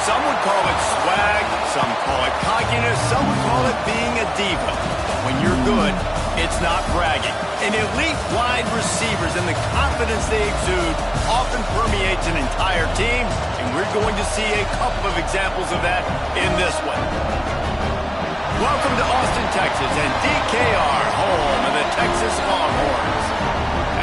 Some would call it swag, some call it cockiness, some would call it being a diva. When you're good, it's not bragging. And elite wide receivers and the confidence they exude often permeates an entire team, and we're going to see a couple of examples of that in this one. Welcome to Austin, Texas, and DKR, home of the Texas Longhorns.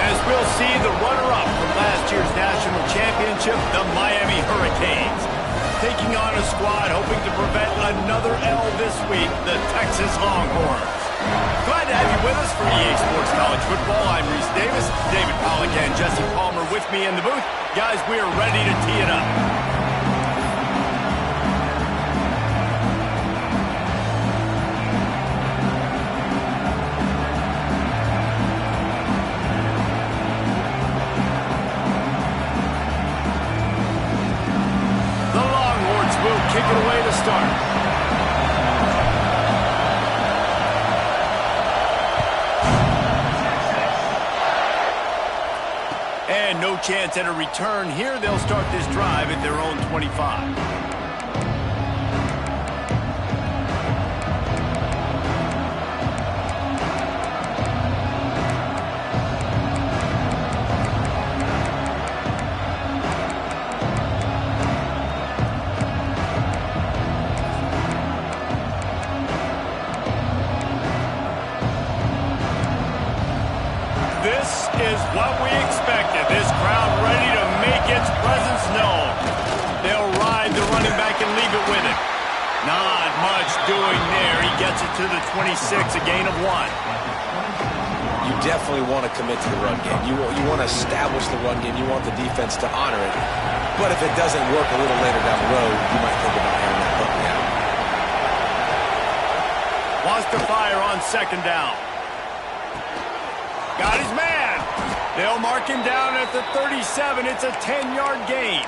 As we'll see the runner-up from last year's national championship, the Miami Hurricanes, taking on a squad hoping to prevent another L this week, the Texas Longhorns. Glad to have you with us for EA Sports College Football. I'm Reese Davis, David Pollack and Jesse Palmer with me in the booth. Guys, we are ready to tee it up. Kick it away to start. And no chance at a return here. They'll start this drive at their own 25. This is what we expected. This crowd ready to make its presence known. They'll ride the running back and leave it with him. Not much doing there. He gets it to the 26, a gain of 1. You definitely want to commit to the run game. You want to establish the run game. You want the defense to honor it. But if it doesn't work a little later down the road, you might think about having that puppy out. Wants to fire on second down. Got his man. They'll mark him down at the 37. It's a 10-yard gain.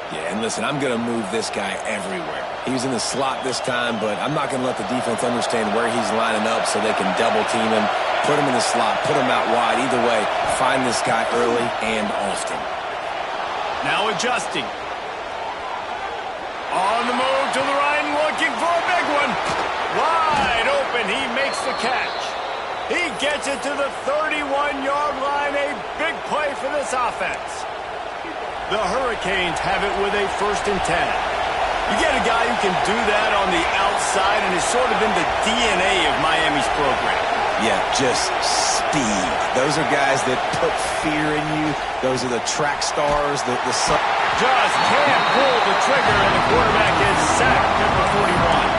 Yeah, and listen, I'm going to move this guy everywhere. He was in the slot this time, but I'm not going to let the defense understand where he's lining up so they can double team him, put him in the slot, put him out wide. Either way, find this guy early and often. Now adjusting. On the move to the right and looking for a big one. Wide open. He makes the catch. He gets it to the 31-yard line. A big play for this offense. The Hurricanes have it with a 1st and 10. You get a guy who can do that on the outside and is sort of in the DNA of Miami's program. Yeah, just speed. Those are guys that put fear in you. Those are the track stars. Just can't pull the trigger, and the quarterback is sacked at the 41.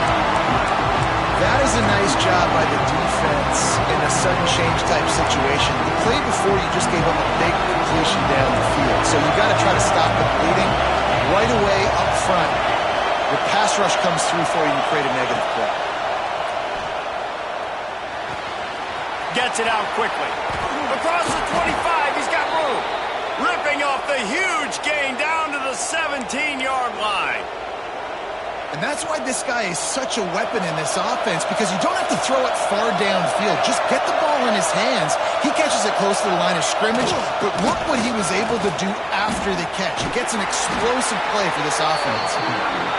That is a nice job by the defense in a sudden change type situation. The play before, you just gave up a big completion down the field. So you got to try to stop the bleeding right away up front. The pass rush comes through for you and you create a negative play. Gets it out quickly. Across the 25, he's got room. Ripping off the huge gain down to the 17-yard line. And that's why this guy is such a weapon in this offense, because you don't have to throw it far downfield. Just get the ball in his hands. He catches it close to the line of scrimmage, but look what he was able to do after the catch. He gets an explosive play for this offense.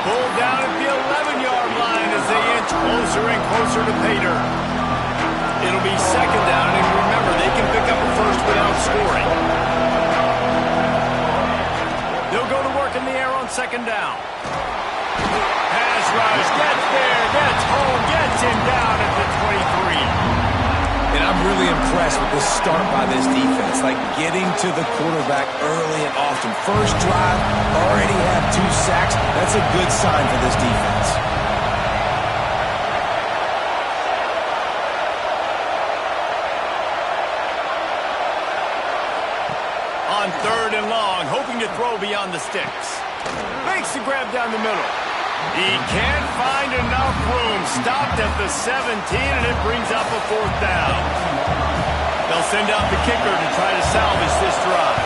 Pulled down at the 11-yard line as they inch closer and closer to pay dirt. It'll be second down, and remember, they can pick up a first without scoring. They'll go to work in the air on second down. Pass rush, gets there, gets home, gets him down at the 23. And I'm really impressed with this start by this defense, like getting to the quarterback early and often. First drive, already have 2 sacks. That's a good sign for this defense. On third and long, hoping to throw beyond the sticks. Makes the grab down the middle. He can't find enough room. Stopped at the 17, and it brings up a 4th down. They'll send out the kicker to try to salvage this drive.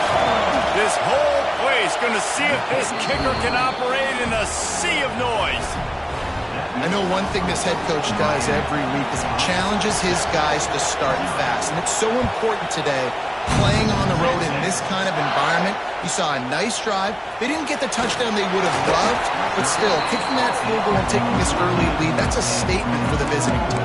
This whole place going to see if this kicker can operate in a sea of noise. I know one thing this head coach does every week is he challenges his guys to start fast. And it's so important today, playing on the road in this kind of environment. You saw a nice drive. They didn't get the touchdown they would have loved, but still, kicking that field goal and taking this early lead, that's a statement for the visiting team.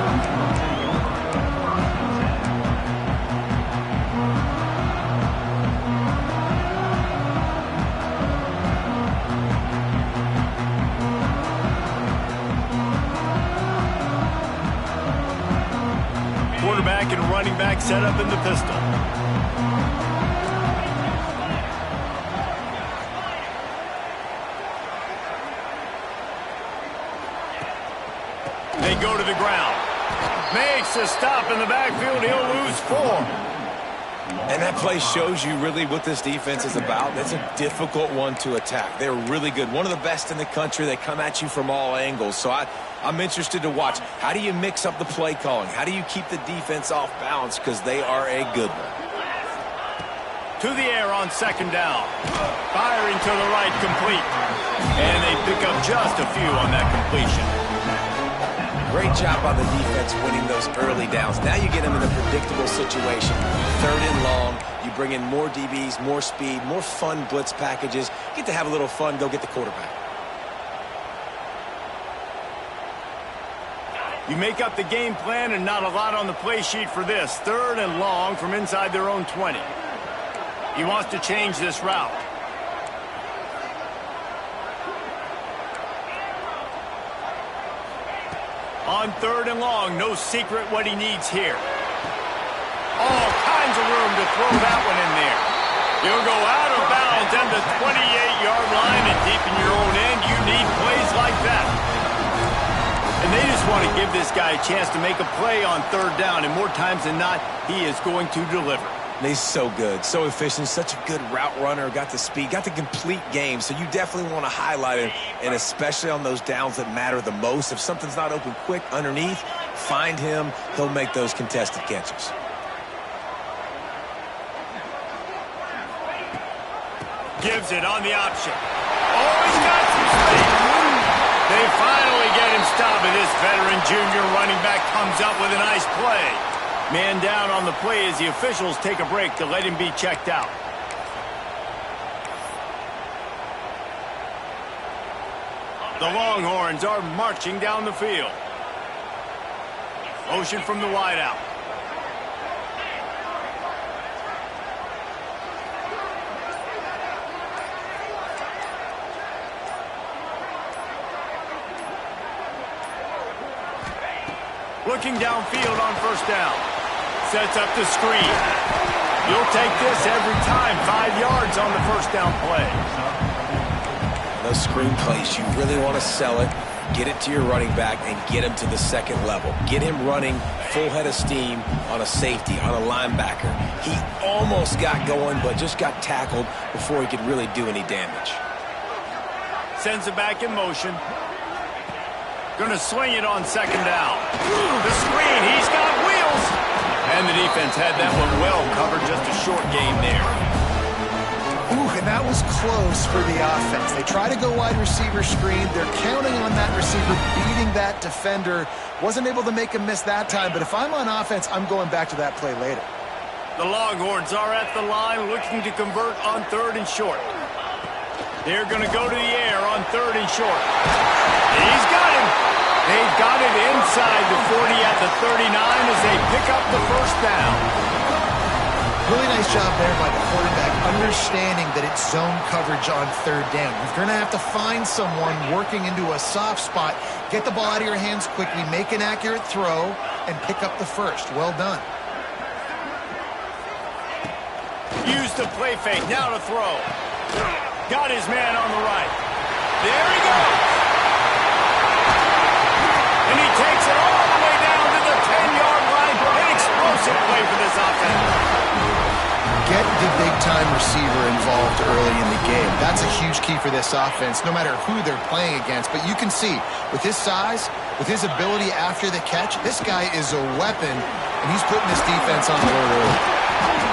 Quarterback and running back set up in the pistol. They go to the ground. Makes a stop in the backfield. He'll lose 4. And that play shows you really what this defense is about. It's a difficult one to attack. They're really good. One of the best in the country. They come at you from all angles. So I'm interested to watch. How do you mix up the play calling? How do you keep the defense off balance? Because they are a good one. To the air on second down. Firing to the right, complete. And they pick up just a few on that completion. Great job by the defense winning those early downs. Now you get them in a predictable situation. Third and long. You bring in more DBs, more speed, more fun blitz packages. You get to have a little fun. Go get the quarterback. You make up the game plan and not a lot on the play sheet for this. Third and long from inside their own 20. He wants to change this route. On third and long, no secret what he needs here. All kinds of room to throw that one in there. He'll go out of bounds at the 28-yard line, and deep in your own end, you need plays like that. And they just want to give this guy a chance to make a play on third down, and more times than not, he is going to deliver. He's so good, so efficient, such a good route runner, got the speed, got the complete game, so you definitely want to highlight him, and especially on those downs that matter the most. If something's not open quick underneath, find him, he'll make those contested catches. Gives it on the option. Oh, he's got some speed. They finally get him stopped, and this veteran junior running back comes up with a nice play. Man down on the play as the officials take a break to let him be checked out. The Longhorns are marching down the field. Motion from the wideout. Looking downfield on first down. Sets up the screen. You'll take this every time. 5 yards on the first down play. Those screen plays, you really want to sell it, get it to your running back, and get him to the second level. Get him running full head of steam on a safety, on a linebacker. He almost got going, but just got tackled before he could really do any damage. Sends it back in motion. Going to swing it on second down. The screen, he's got wheels. And the defense had that one well covered, just a short game there. Ooh, and that was close for the offense. They try to go wide receiver screen. They're counting on that receiver beating that defender. Wasn't able to make him miss that time, but if I'm on offense, I'm going back to that play later. The Longhorns are at the line looking to convert on 3rd and short. They're going to go to the air on 3rd and short. He's got him. They've got it inside the 40 at the 39 as they pick up the first down. Really nice job there by the quarterback, understanding that it's zone coverage on 3rd down. You're going to have to find someone working into a soft spot, get the ball out of your hands quickly, make an accurate throw, and pick up the first. Well done. Use the play fake, now to throw. Got his man on the right. There he goes. And he takes it all the way down to the 10-yard line. An explosive play for this offense. Get the big-time receiver involved early in the game. That's a huge key for this offense, no matter who they're playing against. But you can see, with his size, with his ability after the catch, this guy is a weapon, and he's putting this defense on alert early.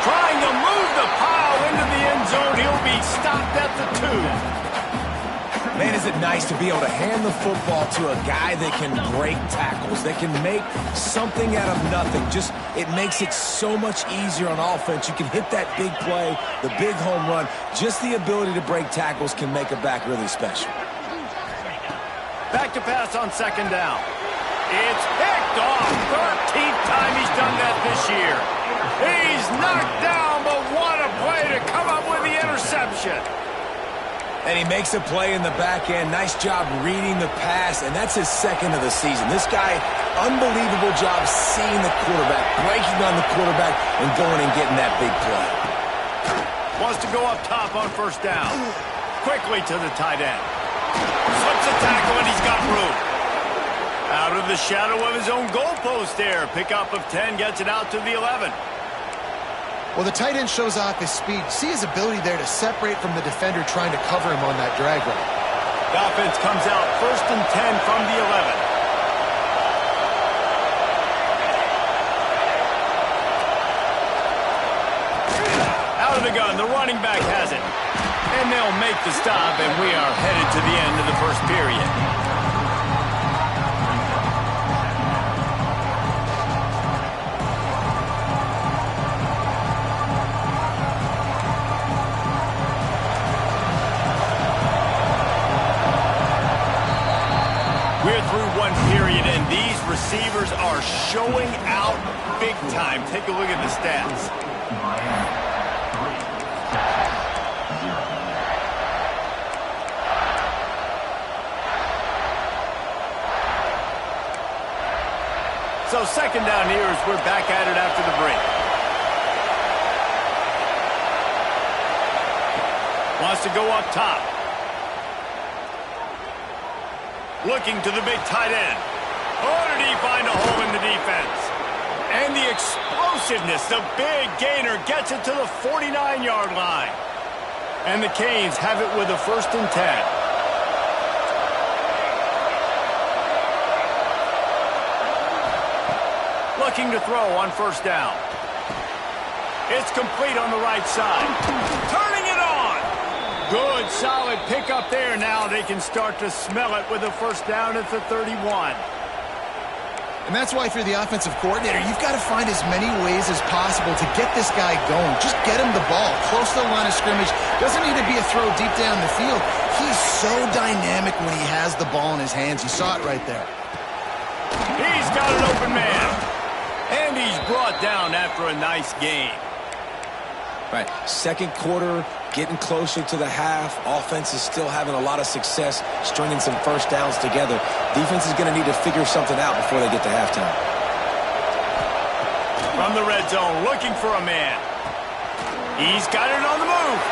Trying to move the pile into the end zone. He'll be stopped at the 2. Man, is it nice to be able to hand the football to a guy that can break tackles, that can make something out of nothing. Just, it makes it so much easier on offense. You can hit that big play, the big home run. Just the ability to break tackles can make a back really special. Back to pass on 2nd down. It's picked off. 13th time he's done that this year. He's knocked down, but what a play to come up with the interception. And he makes a play in the back end. Nice job reading the pass, and that's his 2nd of the season. This guy, unbelievable job seeing the quarterback, breaking on the quarterback, and going and getting that big play. Wants to go up top on 1st down. Quickly to the tight end. Slips a tackle, and he's got room. Out of the shadow of his own goalpost there. Pickup of 10 gets it out to the 11. Well, the tight end shows off his speed. See his ability there to separate from the defender trying to cover him on that drag route. The offense comes out 1st and 10 from the 11. Out of the gun, the running back has it. And they'll make the stop, and we are headed to the end of the first period. We're through one period, and these receivers are showing out big time. Take a look at the stats. So 2nd down here as we're back at it after the break. Wants to go up top. Looking to the big tight end. Oh, did he find a hole in the defense? And the explosiveness, the big gainer gets it to the 49-yard line. And the Canes have it with a 1st and 10. Looking to throw on 1st down. It's complete on the right side. Turning it on. Good, solid pickup there. Now they can start to smell it with a 1st down at the 31. And that's why if you're the offensive coordinator, you've got to find as many ways as possible to get this guy going. Just get him the ball close to the line of scrimmage. Doesn't need to be a throw deep down the field. He's so dynamic when he has the ball in his hands. You saw it right there. He's got an open man. And he's brought down after a nice game. Right, 2nd quarter, getting closer to the half. Offense is still having a lot of success stringing some 1st downs together. Defense is going to need to figure something out before they get to halftime. From the red zone, looking for a man. He's got it on the move.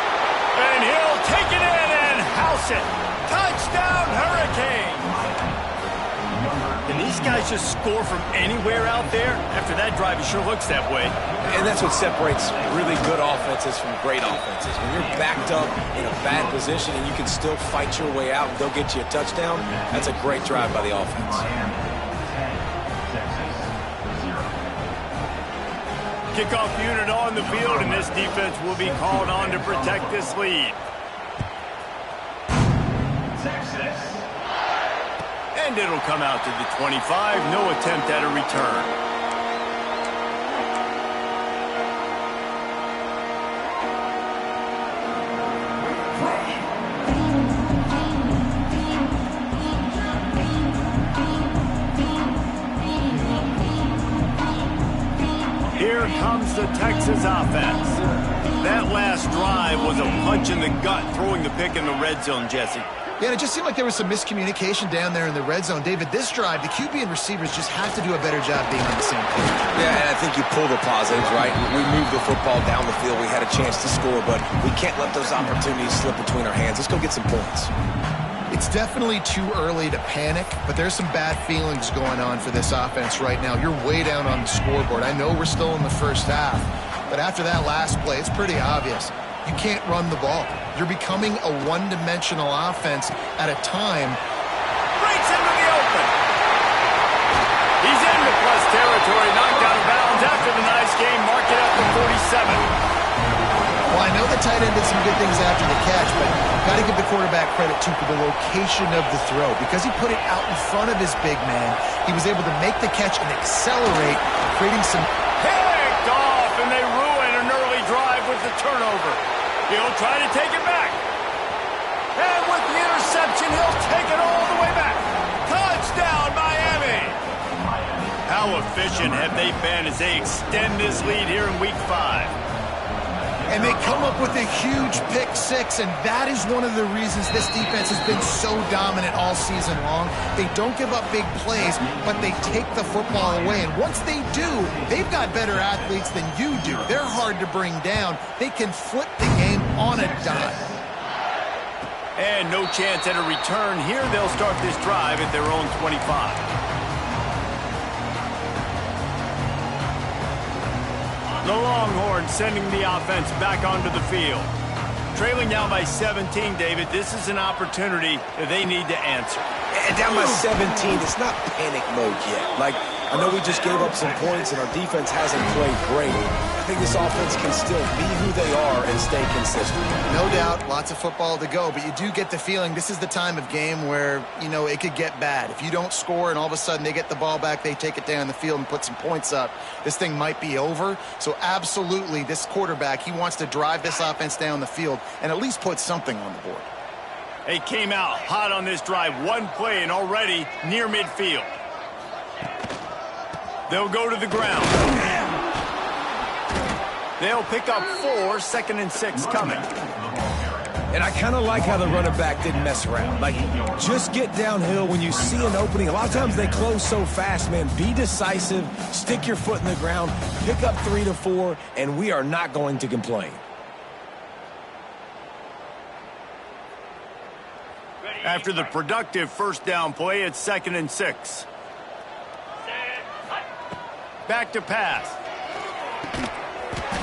And he'll take it in and house it. Touchdown, Hurricane. Can these guys just score from anywhere out there? After that drive, it sure looks that way. And that's what separates really good offenses from great offenses. When you're backed up in a bad position and you can still fight your way out and go get you a touchdown, that's a great drive by the offense. Kickoff unit on the field, and this defense will be called on to protect this lead. And it'll come out to the 25. No attempt at a return. Here comes the Texas offense. That last drive was a punch in the gut, throwing the pick in the red zone, Jesse. Yeah, it just seemed like there was some miscommunication down there in the red zone. David, this drive, the QB and receivers just have to do a better job being on the same page. Yeah, and I think you pull the positives, right? We moved the football down the field. We had a chance to score, but we can't let those opportunities slip between our hands. Let's go get some points. It's definitely too early to panic, but there's some bad feelings going on for this offense right now. You're way down on the scoreboard. I know we're still in the first half, but after that last play, it's pretty obvious. You can't run the ball. You're becoming a one-dimensional offense at a time. Breaks into the open. He's into plus territory, knocked out of bounds after the nice game. Mark it up to 47. Well, I know the tight end did some good things after the catch, but got to give the quarterback credit, too, for the location of the throw. Because he put it out in front of his big man, he was able to make the catch and accelerate, creating some... Picked off, and they ruin an early drive with the turnover. He'll try to take it back. And with the interception, he'll take it all the way back. Touchdown, Miami! How efficient have they been as they extend this lead here in Week 5? And they come up with a huge pick six, and that is one of the reasons this defense has been so dominant all season long. They don't give up big plays, but they take the football away. And once they do, they've got better athletes than you do. They're hard to bring down. They can flip the game on a dime. And no chance at a return here. They'll start this drive at their own 25. The Longhorns sending the offense back onto the field. Trailing down by 17, David, this is an opportunity that they need to answer. And down by 17, it's not panic mode yet. Like, I know we just gave up some points and our defense hasn't played great. I think this offense can still be who they are and stay consistent. No doubt, lots of football to go, but you do get the feeling this is the time of game where, you know, it could get bad. If you don't score and all of a sudden they get the ball back, they take it down the field and put some points up, this thing might be over. So absolutely, this quarterback, he wants to drive this offense down the field and at least put something on the board. They came out hot on this drive. One play and already near midfield. They'll go to the ground. They'll pick up 4, 2nd and 6 coming. And I kind of like how the running back didn't mess around. Like, just get downhill when you see an opening. A lot of times they close so fast, man. Be decisive, stick your foot in the ground, pick up 3 to 4, and we are not going to complain. After the productive first down play, it's 2nd and 6. Back to pass.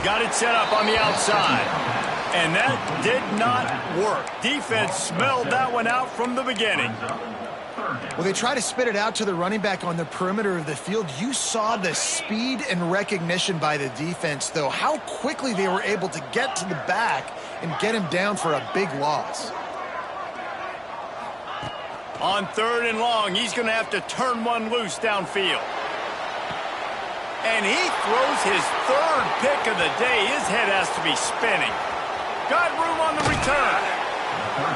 Got it set up on the outside. And that did not work. Defense smelled that one out from the beginning. Well, they try to spit it out to the running back on the perimeter of the field. You saw the speed and recognition by the defense, though. How quickly they were able to get to the back and get him down for a big loss. On 3rd and long, he's going to have to turn one loose downfield. And he throws his 3rd pick of the day. His head has to be spinning. Got room on the return.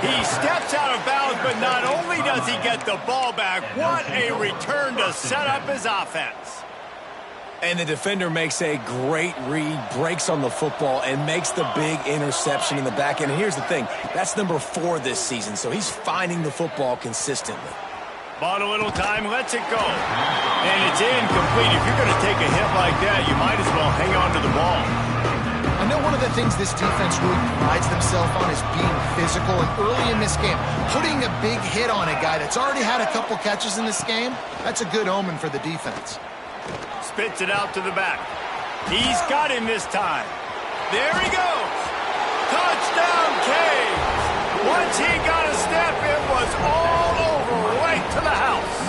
He steps out of bounds, but not only does he get the ball back, what a return to set up his offense. And the defender makes a great read, breaks on the football, and makes the big interception in the back end. And here's the thing, that's number 4 this season, so he's finding the football consistently. Bought a little time, lets it go. And it's incomplete. If you're going to take a hit like that, you might as well hang on to the ball. I know one of the things this defense really prides themselves on is being physical. And early in this game, putting a big hit on a guy that's already had a couple catches in this game, that's a good omen for the defense. Spits it out to the back. He's got him this time. There he goes. Touchdown, Canes. Once he got a step, it was all over, right to the house.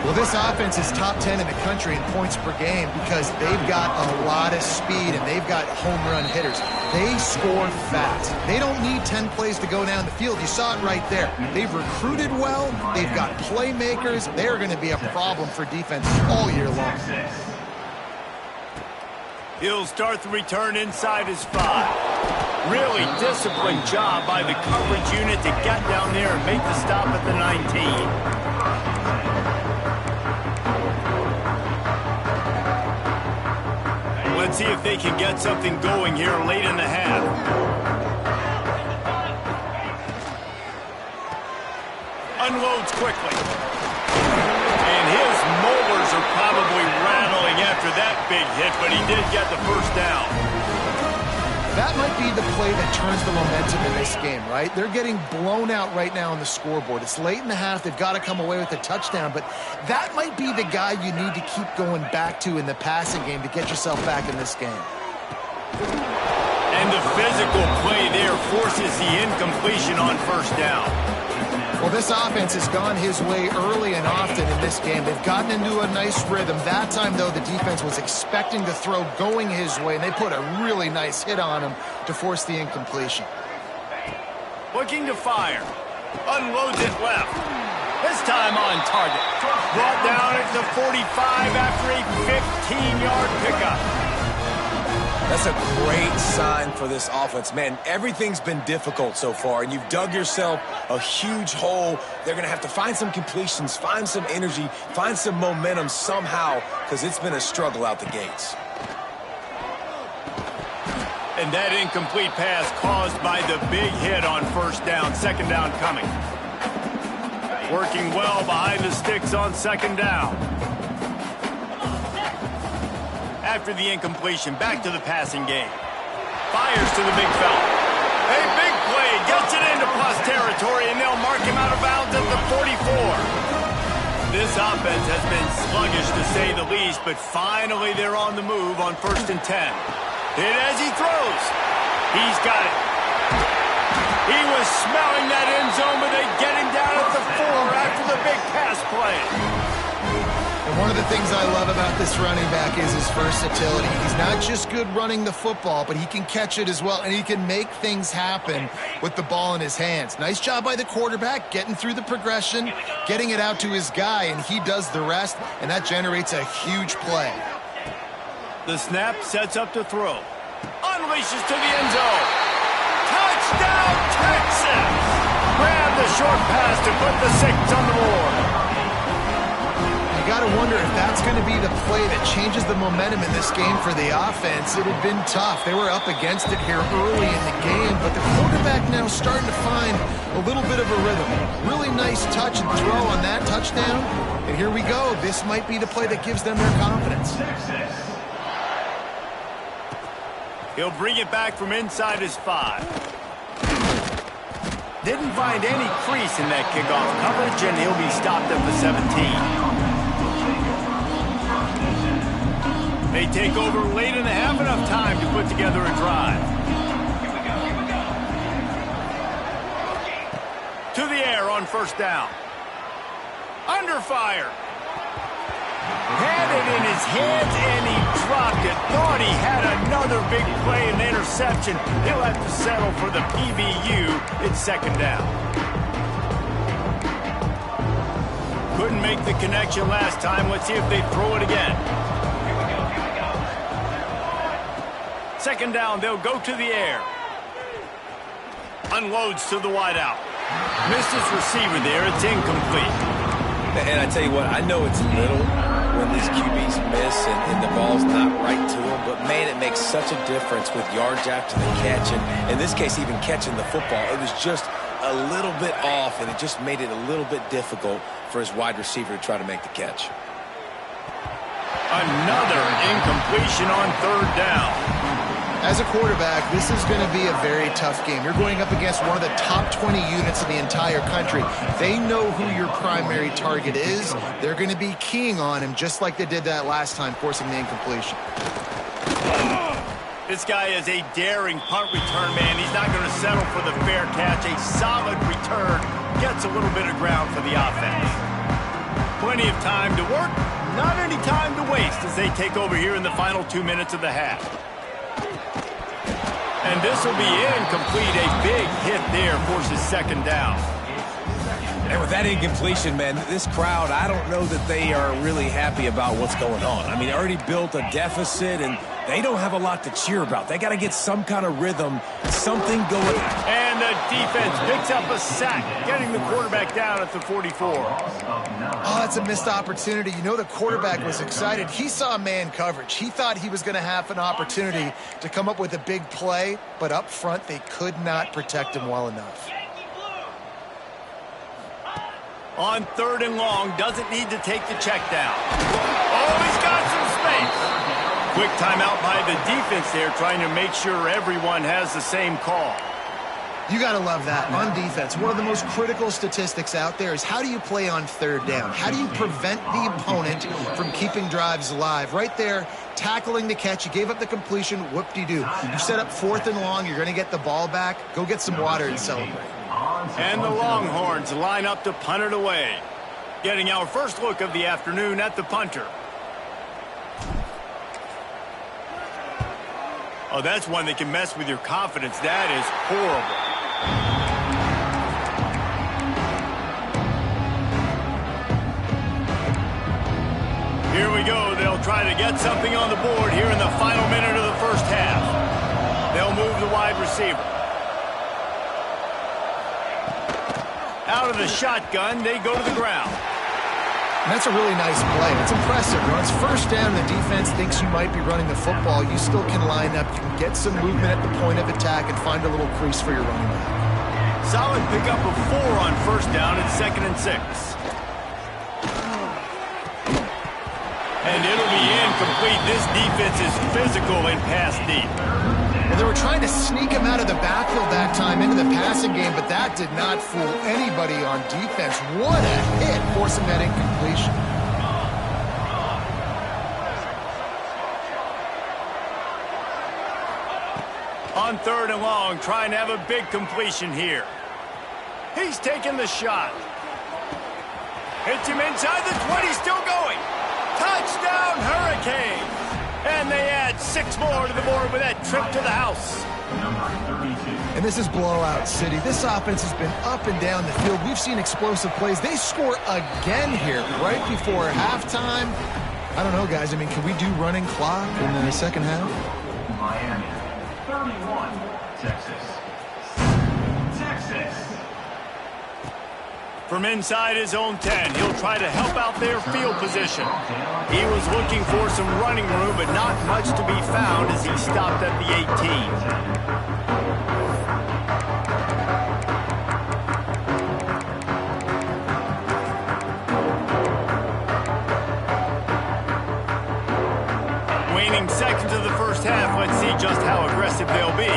Well, This offense is top 10 in the country in points per game because they've got a lot of speed and they've got home run hitters. They score fast. They don't need 10 plays to go down the field. You saw it right there. They've recruited well. They've got playmakers. They're going to be a problem for defense all year long. He'll start the return inside his 5. Really disciplined job by the coverage unit to get down there and make the stop at the 19. Let's see if they can get something going here late in the half. Unloads quickly. And his molars are probably rattling after that big hit, but he did get the first down. That might be the play that turns the momentum in this game, right? They're getting blown out right now on the scoreboard. It's late in the half. They've got to come away with a touchdown, but that might be the guy you need to keep going back to in the passing game to get yourself back in this game. And the physical play there forces the incompletion on first down. Well, this offense has gone his way early and often in this game. They've gotten into a nice rhythm. That time, though, the defense was expecting the throw going his way, and they put a really nice hit on him to force the incompletion. Looking to fire. Unloads it left. This time on target. Brought down at the 45 after a 15-yard pickup. That's a great sign for this offense. Man, everything's been difficult so far, and you've dug yourself a huge hole. They're going to have to find some completions, find some energy, find some momentum somehow, because it's been a struggle out the gates. And that incomplete pass caused by the big hit on first down. Second down coming. Working well behind the sticks on second down. After the incompletion, back to the passing game. Fires to the big fella. A big play, gets it into plus territory, and they'll mark him out of bounds at the 44. This offense has been sluggish, to say the least, but finally they're on the move on 1st and 10. Hit as he throws. He's got it. He was smelling that end zone, but they get him down at the 4 after the big pass play. And one of the things I love about this running back is his versatility. He's not just good running the football, but he can catch it as well, and he can make things happen with the ball in his hands. Nice job by the quarterback, getting through the progression, getting it out to his guy, and he does the rest, and that generates a huge play. The snap sets up to throw. Unleashes to the end zone. Touchdown, Texas! Grab the short pass to put the 6 on the board. You got to wonder if that's going to be the play that changes the momentum in this game for the offense. It had been tough. They were up against it here early in the game, but the quarterback now starting to find a little bit of a rhythm. Really nice touch and throw on that touchdown. And here we go. This might be the play that gives them their confidence. He'll bring it back from inside his 5. Didn't find any crease in that kickoff coverage, and he'll be stopped at the 17. They take over late in the half, enough time to put together a drive. To the air on first down. Under fire. Had it in his hands, and he dropped it. Thought he had another big play and interception. He'll have to settle for the PBU. It's second down. Couldn't make the connection last time. Let's see if they throw it again. Second down, they'll go to the air. Unloads to the wideout. Missed his receiver there. It's incomplete. And I tell you what, I know it's little when these QBs miss and the ball's not right to them, but man, it makes such a difference with yards after the catch, and in this case, even catching the football. It was just a little bit off, and it just made it a little bit difficult for his wide receiver to try to make the catch. Another incompletion on third down. As a quarterback, this is going to be a very tough game. You're going up against one of the top 20 units in the entire country. They know who your primary target is. They're going to be keying on him just like they did that last time, forcing the incompletion. This guy is a daring punt return man. He's not going to settle for the fair catch. A solid return. Gets a little bit of ground for the offense. Plenty of time to work, not any time to waste as they take over here in the final 2 minutes of the half. And this will be incomplete. A big hit there forces second down. And with that incompletion, man, this crowd, I don't know that they are really happy about what's going on. I mean, they already built a deficit, and they don't have a lot to cheer about. They got to get some kind of rhythm, something going. And the defense picks up a sack, getting the quarterback down at the 44. Oh, that's a missed opportunity. You know the quarterback was excited. He saw man coverage. He thought he was going to have an opportunity to come up with a big play, but up front they could not protect him well enough. On 3rd and long, doesn't need to take the check down. Oh, he's got some space. Quick timeout by the defense there, trying to make sure everyone has the same call. You got to love that. On defense, one of the most critical statistics out there is how do you play on 3rd down? How do you prevent the opponent from keeping drives alive? Right there, tackling the catch. You gave up the completion. Whoop-de-doo. You set up 4th and long. You're going to get the ball back. Go get some water and celebrate. And the Longhorns line up to punt it away. Getting our first look of the afternoon at the punter. Oh, that's one that can mess with your confidence. That is horrible. Here we go. They'll try to get something on the board here in the final minute of the first half. They'll move the wide receiver. Out of the shotgun, they go to the ground. And that's a really nice play. It's impressive. When it's 1st down, the defense thinks you might be running the football. You still can line up. You can get some movement at the point of attack and find a little crease for your running back. Solid pickup of 4 on 1st down and 2nd and 6. And it'll be incomplete. This defense is physical and pass deep. Well, they were trying to sneak him out of the backfield that time into the passing game, but that did not fool anybody on defense. What a hit, forcing that incompletion. On 3rd and long, trying to have a big completion here. He's taking the shot. Hits him inside the 20, still going. Touchdown, Hurricanes! And they add 6 more to the board with that trip to the house. And this is blowout city. This offense has been up and down the field. We've seen explosive plays. They score again here right before halftime. I don't know, guys. I mean, can we do running clock in the second half? Miami, 31, Texas. From inside his own 10, he'll try to help out their field position. He was looking for some running room, but not much to be found as he stopped at the 18. Waning seconds of the first half, let's see just how aggressive they'll be.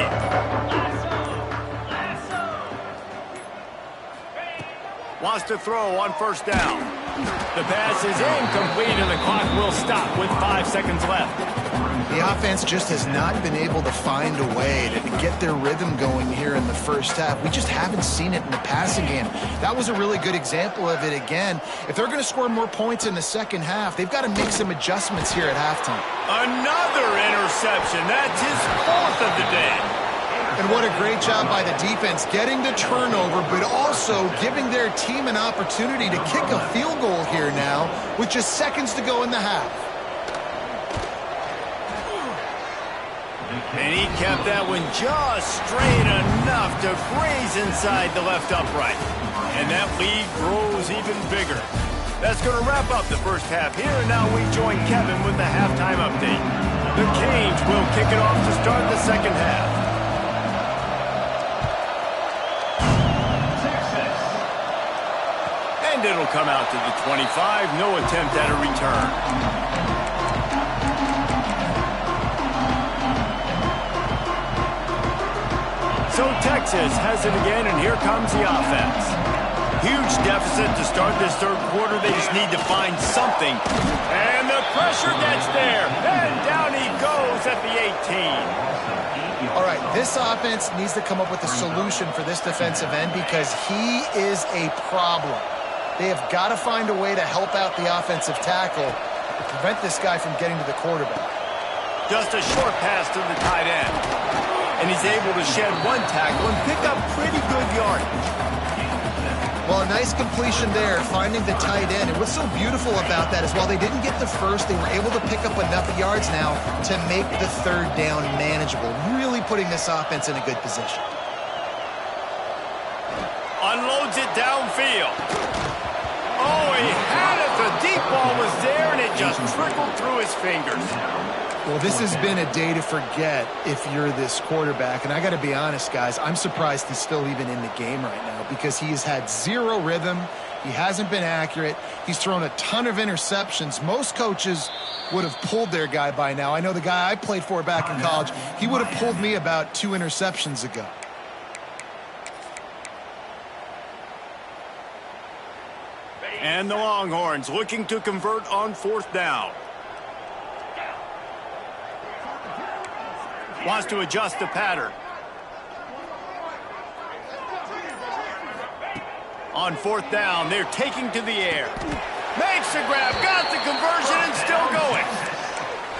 Wants to throw on 1st down. The pass is incomplete, and the clock will stop with 5 seconds left. The offense just has not been able to find a way to get their rhythm going here in the first half. We just haven't seen it in the passing game. That was a really good example of it again. If they're going to score more points in the second half, they've got to make some adjustments here at halftime. Another interception. That's his 4th of the day. And what a great job by the defense getting the turnover, but also giving their team an opportunity to kick a field goal here now with just seconds to go in the half. And he kept that one just straight enough to graze inside the left upright. And that lead grows even bigger. That's going to wrap up the first half here, and now we join Kevin with the halftime update. The Canes will kick it off to start the second half. And it'll come out to the 25. No attempt at a return. So Texas has it again, and here comes the offense. Huge deficit to start this third quarter. They just need to find something. And the pressure gets there. And down he goes at the 18. All right, this offense needs to come up with a solution for this defensive end because he is a problem. They have got to find a way to help out the offensive tackle to prevent this guy from getting to the quarterback. Just a short pass to the tight end. And he's able to shed one tackle and pick up pretty good yardage. Well, a nice completion there, finding the tight end. And what's so beautiful about that is while they didn't get the first, they were able to pick up enough yards now to make the third down manageable, really putting this offense in a good position. Unloads it downfield. Oh, he had it. The deep ball was there, and it just trickled through his fingers. Well, this has been a day to forget if you're this quarterback. And I got to be honest, guys, I'm surprised he's still even in the game right now because he has had zero rhythm. He hasn't been accurate. He's thrown a ton of interceptions. Most coaches would have pulled their guy by now. I know the guy I played for back in college, he would have pulled me about 2 interceptions ago. And the Longhorns looking to convert on 4th down. Wants to adjust the pattern. On 4th down, they're taking to the air. Makes the grab, got the conversion, and still going.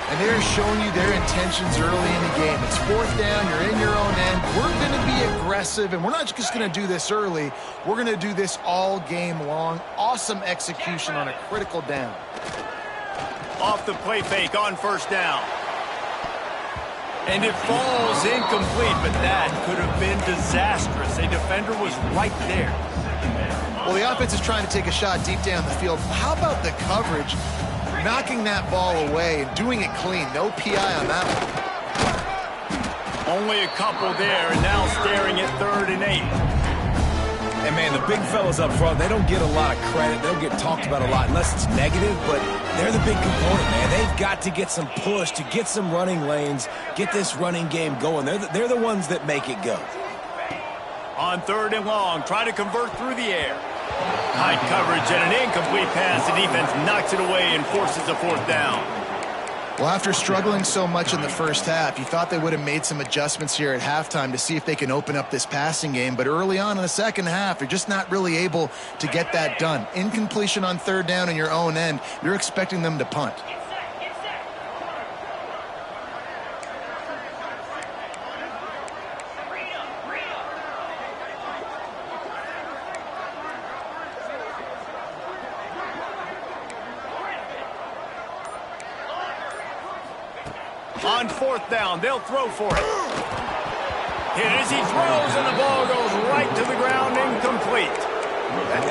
And they're showing you their intentions early in the game. It's 4th down, you're in your own end. We're going to be aggressive, and we're not just going to do this early. We're going to do this all game long. Awesome execution on a critical down. Off the play fake on 1st down. And it falls incomplete, but that could have been disastrous. A defender was right there. Well, the offense is trying to take a shot deep down the field. How about the coverage? Knocking that ball away and doing it clean. No PI on that one. Only a couple there, and now staring at 3rd and 8. And, man, the big fellas up front, they don't get a lot of credit. They don't get talked about a lot unless it's negative, but they're the big component, man. They've got to get some push, to get some running lanes, get this running game going. They're the ones that make it go. On 3rd and long, try to convert through the air. High coverage and an incomplete pass. The defense knocks it away and forces a 4th down. Well, after struggling so much in the first half, you thought they would have made some adjustments here at halftime to see if they can open up this passing game. But early on in the second half, you're just not really able to get that done. Incompletion on 3rd down in your own end, you're expecting them to punt. On 4th down, they'll throw for it. Hit as he throws, and the ball goes right to the ground, incomplete.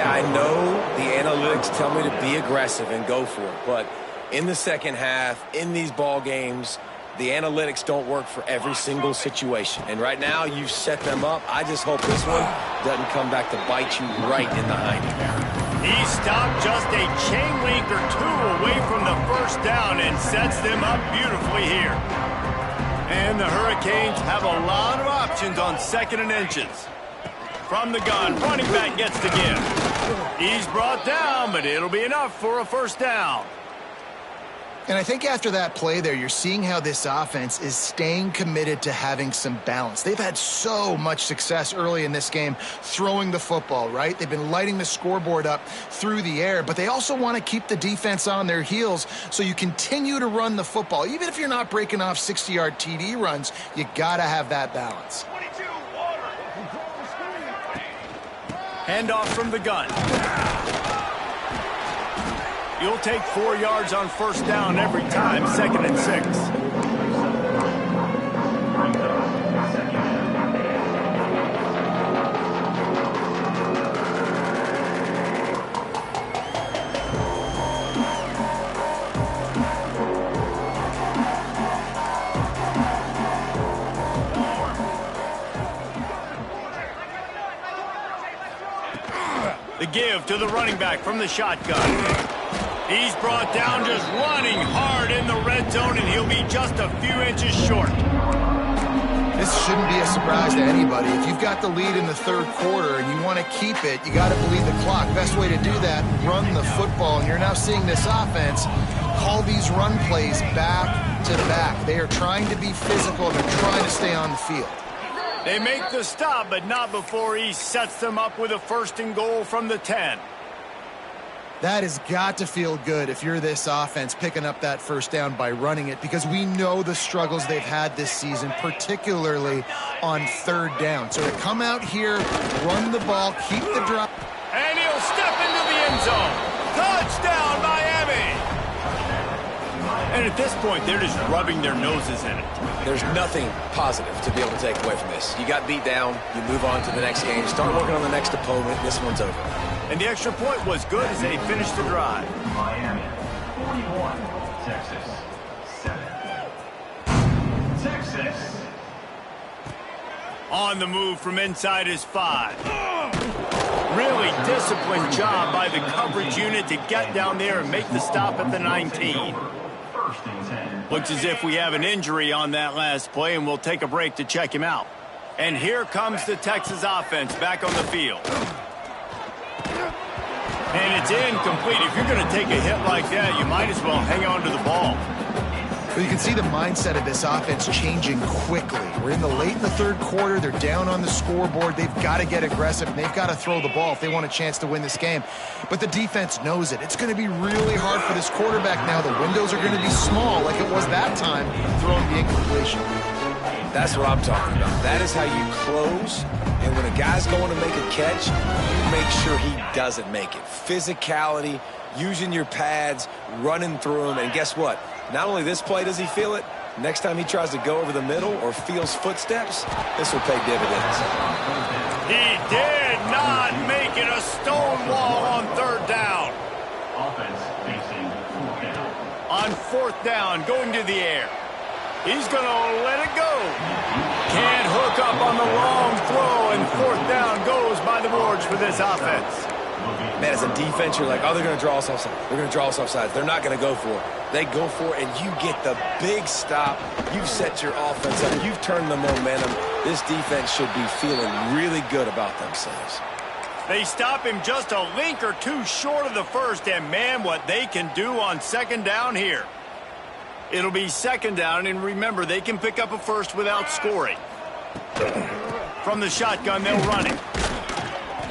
I know the analytics tell me to be aggressive and go for it, but in the second half, in these ball games, the analytics don't work for every single situation. And right now, you've set them up. I just hope this one doesn't come back to bite you right in the hiney. He stopped just a chain link or 2 away from the 1st down and sets them up beautifully here. And the Hurricanes have a lot of options on 2nd and inches. From the gun, running back gets the give. He's brought down, but it'll be enough for a 1st down. And I think after that play there, you're seeing how this offense is staying committed to having some balance. They've had so much success early in this game throwing the football, right? They've been lighting the scoreboard up through the air, but they also want to keep the defense on their heels so you continue to run the football. Even if you're not breaking off 60-yard TD runs, you got to have that balance. Handoff from the gun. You'll take 4 yards on 1st down every time, 2nd and 6. The give to the running back from the shotgun. He's brought down just running hard in the red zone, and he'll be just a few inches short. This shouldn't be a surprise to anybody. If you've got the lead in the 3rd quarter and you want to keep it, you got to bleed the clock. Best way to do that, run the football. And you're now seeing this offense call these run plays back to back. They are trying to be physical. They're trying to stay on the field. They make the stop, but not before he sets them up with a 1st and goal from the 10. That has got to feel good if you're this offense picking up that first down by running it, because we know the struggles they've had this season, particularly on third down. So to come out here, run the ball, keep the drive. And he'll step into the end zone. Touchdown, Miami! And at this point, they're just rubbing their noses in it. There's nothing positive to be able to take away from this. You got beat down, you move on to the next game, start working on the next opponent, this one's over. And the extra point was good as they finished the drive. Miami, 41, Texas, 7. Texas. On the move from inside his 5. Really disciplined job by the coverage unit to get down there and make the stop at the 19. First and 10. Looks as if we have an injury on that last play, and we'll take a break to check him out. And here comes the Texas offense back on the field. And it's incomplete. If you're going to take a hit like that, you might as well hang on to the ball. Well, you can see the mindset of this offense changing quickly. We're in the late in the third quarter. They're down on the scoreboard. They've got to get aggressive, and they've got to throw the ball if they want a chance to win this game. But the defense knows it. It's going to be really hard for this quarterback now. The windows are going to be small like it was that time, throwing the incompletion. That's what I'm talking about. That is how you close. And when a guy's going to make a catch, you make sure he doesn't make it. Physicality, using your pads, running through him. And guess what? Not only this play does he feel it, next time he tries to go over the middle or feels footsteps, this will pay dividends. He did not make it a stone wall on third down. Offense facing 4th down. On 4th down, going to the air. He's going to let it go. Can't hook up on the long throw, and 4th down goes by the boards for this offense. Man, as a defense, you're like, oh, they're going to draw us offside. They're going to draw us offside. They're not going to go for it. They go for it, and you get the big stop. You've set your offense up. You've turned the momentum. This defense should be feeling really good about themselves. They stop him just a link or two short of the first, and man, what they can do on 2nd down here. It'll be 2nd down, and remember, they can pick up a first without scoring. From the shotgun, they'll run it.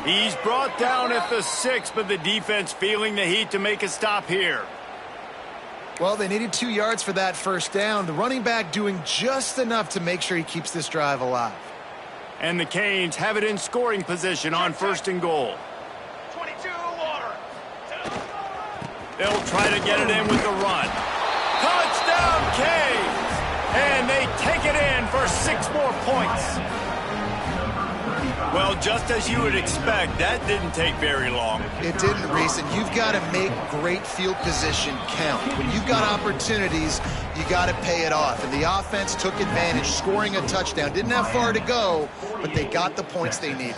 He's brought down at the 6, but the defense feeling the heat to make a stop here. Well, they needed 2 yards for that first down. The running back doing just enough to make sure he keeps this drive alive. And the Canes have it in scoring position on 1st and goal. 22 water. They'll try to get it in with the run. Touchdown, Canes! And they take it in for 6 more points. Well, just as you would expect, that didn't take very long. It didn't, Reese, and you've got to make great field position count. When you've got opportunities, you got to pay it off. And the offense took advantage, scoring a touchdown. Didn't have far to go, but they got the points they needed.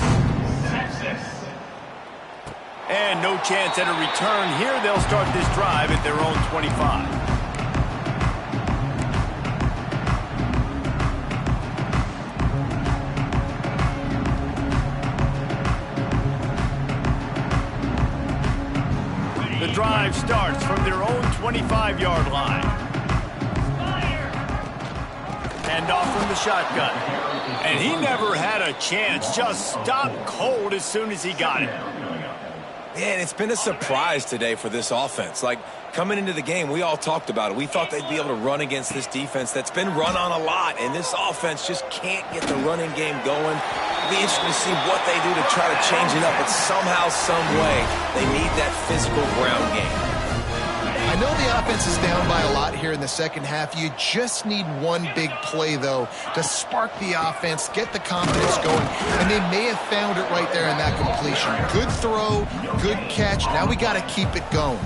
And no chance at a return here. They'll start this drive at their own 25. The drive starts from their own 25-yard line. And off from the shotgun. And he never had a chance. Just stopped cold as soon as he got it. Man, it's been a surprise today for this offense. Like, coming into the game, we all talked about it. We thought they'd be able to run against this defense that's been run on a lot, and this offense just can't get the running game going. It'll be interesting to see what they do to try to change it up, but somehow, some way, they need that physical ground game. I know the offense is down by a lot here in the second half. You just need one big play, though, to spark the offense, get the confidence going, and they may have found it right there in that completion. Good throw, good catch. Now we got to keep it going.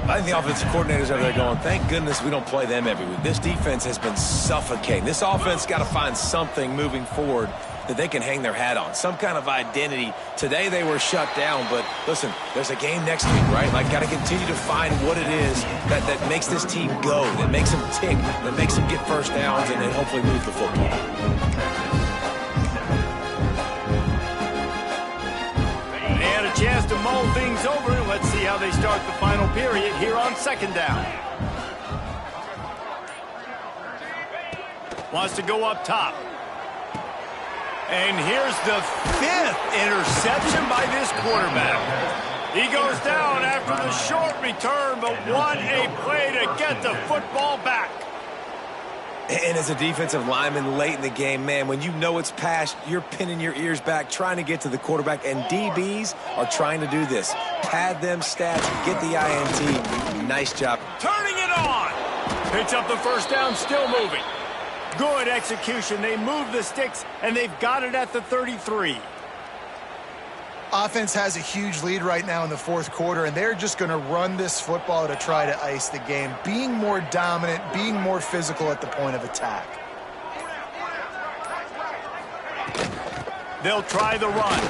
I think the offensive coordinators over there going, thank goodness we don't play them every week. This defense has been suffocating. This offense got to find something moving forward that they can hang their hat on, some kind of identity. Today they were shut down, but listen, there's a game next week, right? Like, got to continue to find what it is that makes this team go, that makes them tick, that makes them get first downs, and then hopefully move the football. They had a chance to mull things over. Let's see how they start the final period here on 2nd down. Wants to go up top. And here's the 5th interception by this quarterback. He goes down after the short return, but what a play to get the football back. And as a defensive lineman late in the game, man, when you know it's past, you're pinning your ears back, trying to get to the quarterback, and DBs are trying to do this. Pad them stats, get the INT. Nice job. Turning it on. Picks up the first down, still moving. Good execution. They move the sticks, and they've got it at the 33. Offense has a huge lead right now in the fourth quarter, and they're just going to run this football to try to ice the game, being more dominant, being more physical at the point of attack. They'll try the run.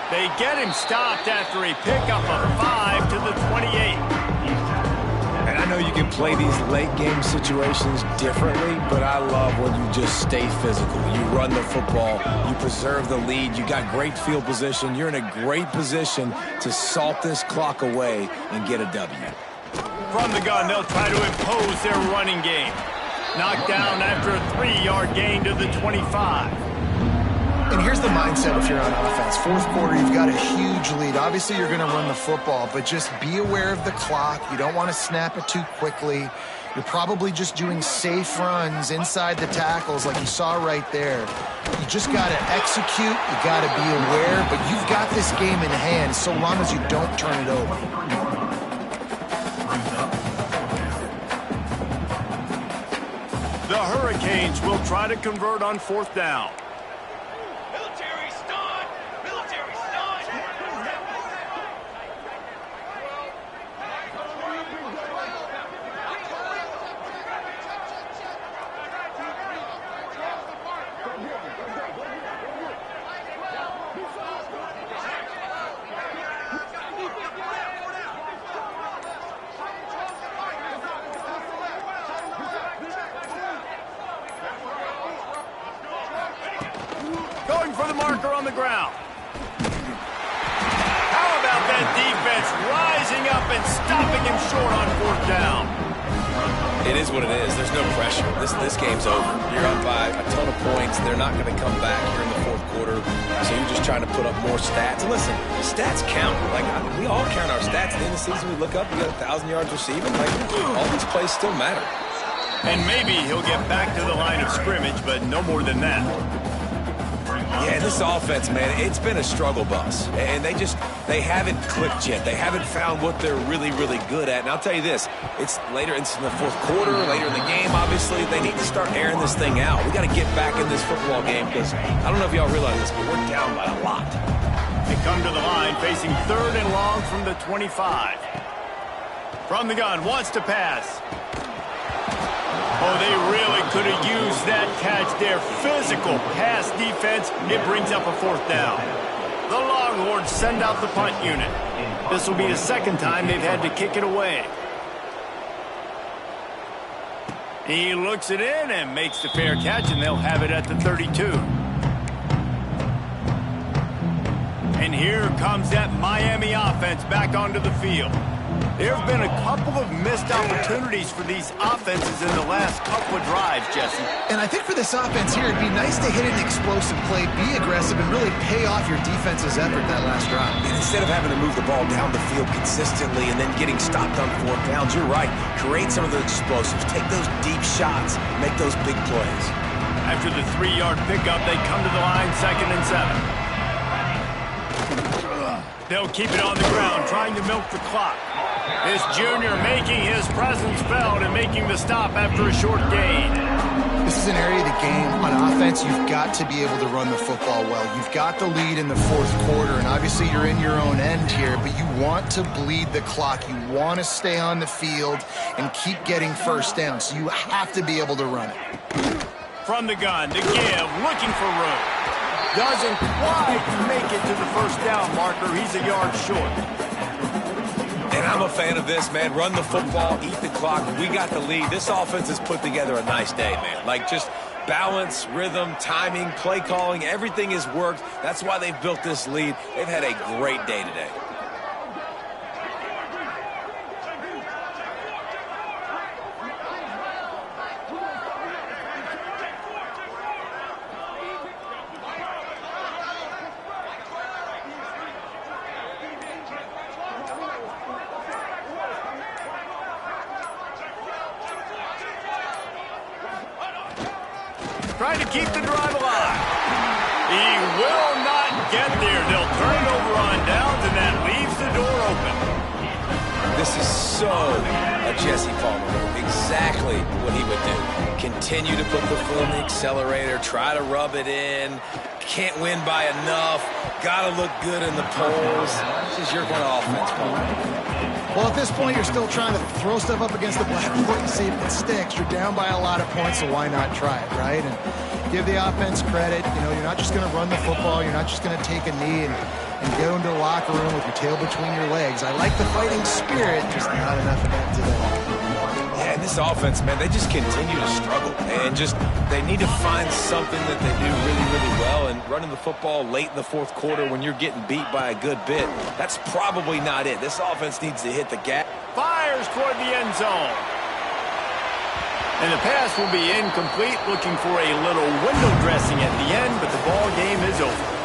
They get him stopped after a pickup of 5 to the 28. And I know you can play these late game situations differently, but I love when you just stay physical. You run the football, you preserve the lead, you got great field position, you're in a great position to salt this clock away and get a W. From the gun, they'll try to impose their running game. Knocked down after a 3-yard gain to the 25. And here's the mindset if you're on offense. Fourth quarter, you've got a huge lead. Obviously, you're going to run the football, but just be aware of the clock. You don't want to snap it too quickly. You're probably just doing safe runs inside the tackles like you saw right there. You just got to execute. You got to be aware, but you've got this game in hand so long as you don't turn it over. The Hurricanes will try to convert on fourth down. Going for the marker on the ground. How about that defense rising up and stopping him short on fourth down? It is what it is. There's no pressure. This game's over. You're up by a ton of points. They're not going to come back here in the fourth quarter. So you're just trying to put up more stats. And listen, stats count. Like, we all count our stats. At the end of the season, we look up, we got 1,000 yards receiving. Like, all these plays still matter. And maybe he'll get back to the line of scrimmage, but no more than that. Yeah, this offense, man, it's been a struggle bus. And they haven't clicked yet. They haven't found what they're really, really good at. And I'll tell you this, it's later into the fourth quarter, later in the game, obviously. They need to start airing this thing out. We got to get back in this football game because I don't know if y'all realize this, but we're down by a lot. They come to the line facing third and long from the 25. From the gun, wants to pass. Oh, they really could have used that catch there. Physical pass defense. It brings up a fourth down. The Longhorns send out the punt unit. This will be the second time they've had to kick it away. He looks it in and makes the fair catch, and they'll have it at the 32. And here comes that Miami offense back onto the field. There have been a couple of missed opportunities for these offenses in the last couple of drives, Jesse. And I think for this offense here, it'd be nice to hit an explosive play, be aggressive, and really pay off your defense's effort that last drive. And instead of having to move the ball down the field consistently and then getting stopped on fourth downs, you're right. Create some of those explosives. Take those deep shots. Make those big plays. After the 3-yard pickup, they come to the line, 2nd and 7. They'll keep it on the ground, trying to milk the clock. This junior making his presence felt and making the stop after a short gain. This is an area of the game on offense you've got to be able to run the football well. You've got the lead in the fourth quarter, and obviously you're in your own end here, but you want to bleed the clock. You want to stay on the field and keep getting first down, so you have to be able to run it. From the gun, to give, looking for room. Doesn't quite make it to the first down marker. He's a yard short. And I'm a fan of this, man. Run the football, eat the clock. We got the lead. This offense has put together a nice day, man. Like, just balance, rhythm, timing, play calling, everything has worked. That's why they've built this lead. They've had a great day today. trying to keep the drive alive. He will not get there. They'll turn it over on downs, and that leaves the door open. This is so a Jesse Palmer move. Exactly what he would do. Continue to put the foot in the accelerator, try to rub it in. Can't win by enough. Got to look good in the polls. This is your kind of offense, Palmer. Well, at this point, you're still trying to throw stuff up against the blackboard and see if it sticks. You're down by a lot of points, so why not try it, right? And give the offense credit. You know, you're not just going to run the football. You're not just going to take a knee and go into the locker room with your tail between your legs. I like the fighting spirit, just not enough of that today. Yeah, and this offense, man, they just continue to struggle. And just, they need to find something that they do really, really well. And running the football late in the fourth quarter when you're getting beat by a good bit, that's probably not it. This offense needs to hit the gas. Fires toward the end zone. And the pass will be incomplete, looking for a little window dressing at the end, but the ball game is over.